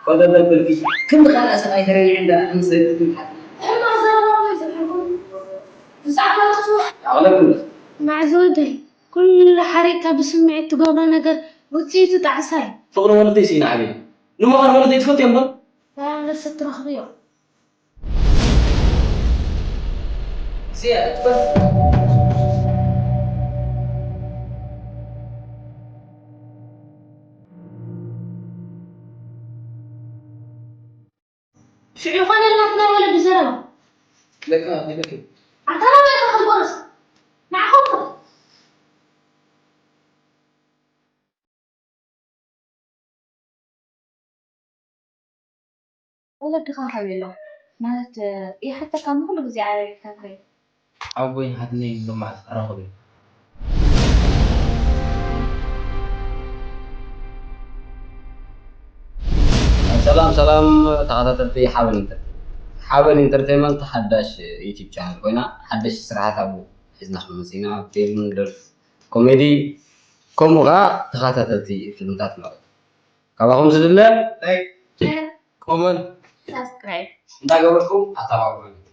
هذا بالبلدي كم خلاص غير عندها نصير معزودة كل حركة بسمعت تقول نقر وتزيد تعسل فقر ولدي سينا علي لما كان ولدي تفوت يمبر لا لسه ترخبيه سيا بس شو يقال لنا تناول بزرع لك عترى ما ياخذ قرص مع خطة والله بدي خاوي له مالت إيه حتى كان كل جزء على كافي أبوي هاتني لما أراقبه سلام تخاطرتي حاول انترتينمنت حداش يوتيوب شانل كوينا حداش صراحة أبو حزنا خمسينا فيلم درس كوميدي كومغا تخاطرتي فيلم ذات نوع كابا خمسة الله كومن سبسكرايب دا قبلكم أتابعكم